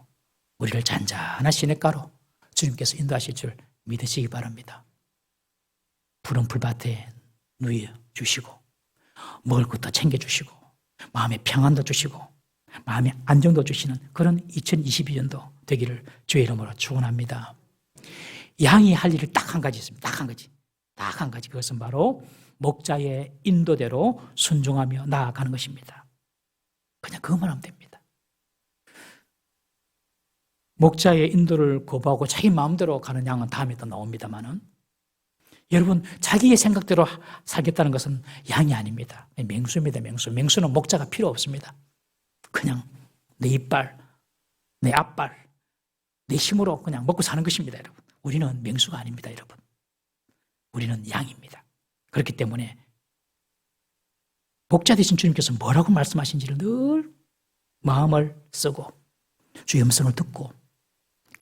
우리를 잔잔한 시냇가로 주님께서 인도하실 줄 믿으시기 바랍니다. 푸른 풀밭에 누워 주시고 먹을 것도 챙겨주시고 마음의 평안도 주시고 마음의 안정도 주시는 그런 2022년도 되기를 주의 이름으로 축원합니다. 양이 할 일을 딱 한 가지 있습니다. 딱 한 가지. 그것은 바로 목자의 인도대로 순종하며 나아가는 것입니다. 그냥 그것만 하면 됩니다. 목자의 인도를 거부하고 자기 마음대로 가는 양은 다음에 또 나옵니다만은 여러분 자기의 생각대로 살겠다는 것은 양이 아닙니다. 맹수입니다. 맹수는 목자가 필요 없습니다. 그냥 내 이빨, 내 앞발, 내 힘으로 그냥 먹고 사는 것입니다. 여러분 우리는 맹수가 아닙니다. 여러분 우리는 양입니다. 그렇기 때문에 목자 되신 주님께서 뭐라고 말씀하신지를 늘 마음을 쓰고 주의 음성을 듣고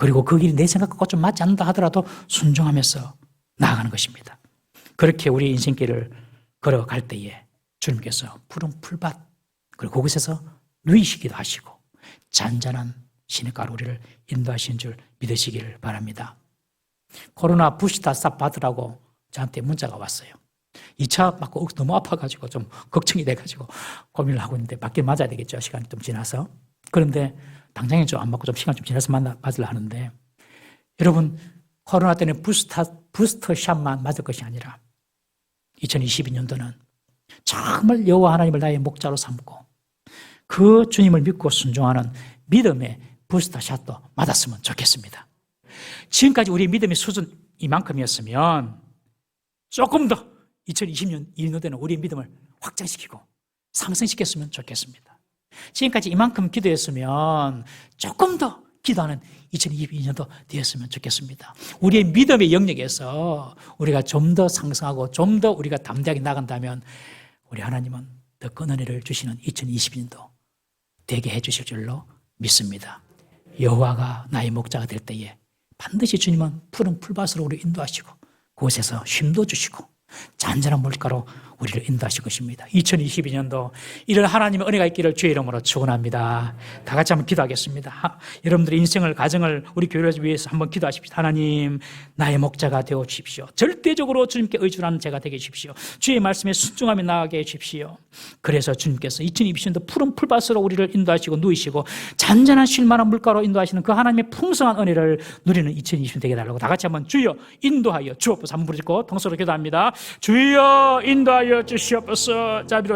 그리고 그 길이 내 생각과 좀 맞지 않는다 하더라도 순종하면서 나아가는 것입니다. 그렇게 우리 인생길을 걸어갈 때에 주님께서 푸른 풀밭 그리고 그곳에서 누이시기도 하시고 잔잔한 시냇가로 우리를 인도하시는 줄 믿으시길 바랍니다. 코로나 부시다 싹 받으라고 저한테 문자가 왔어요. 2차 맞고 너무 아파가지고 좀 걱정이 돼가지고 고민을 하고 있는데 맞긴 맞아야 되겠죠. 시간이 좀 지나서. 그런데 당장에 좀 안 맞고 좀 시간 좀 지나서 맞으려 하는데 여러분 코로나 때는 부스터 샷만 맞을 것이 아니라 2022년도는 정말 여호와 하나님을 나의 목자로 삼고 그 주님을 믿고 순종하는 믿음의 부스터 샷도 맞았으면 좋겠습니다. 지금까지 우리의 믿음의 수준 이만큼이었으면 조금 더 2022년도에는 우리의 믿음을 확장시키고 상승시켰으면 좋겠습니다. 지금까지 이만큼 기도했으면 조금 더 기도하는 2022년도 되었으면 좋겠습니다. 우리의 믿음의 영역에서 우리가 좀 더 상승하고 좀 더 우리가 담대하게 나간다면 우리 하나님은 더 큰 은혜를 주시는 2022년도 되게 해주실 줄로 믿습니다. 여호와가 나의 목자가 될 때에 반드시 주님은 푸른 풀밭으로 우리를 인도하시고 그곳에서 쉼도 주시고 잔잔한 물가로 우리를 인도하실 것입니다. 2022년도 이런 하나님의 은혜가 있기를 주의 이름으로 축원합니다. 다 같이 한번 기도하겠습니다. 여러분들의 인생을 가정을 우리 교회를 위해서 한번 기도하십시오. 하나님 나의 목자가 되어 주십시오. 절대적으로 주님께 의존하는 제가 되게 해주십시오. 주의 말씀에 순종하며 나아가게 해주십시오. 그래서 주님께서 2022년도 푸른 풀밭으로 우리를 인도하시고 누이시고 잔잔한 쉴만한 물가로 인도하시는 그 하나님의 풍성한 은혜를 누리는 2020년 되게 달라고 다 같이 한번 주여 인도하여 주옵소서 한번 부르짖고 통성으로 기도합니다. 주여 인도하여 주시옵소서. 자비로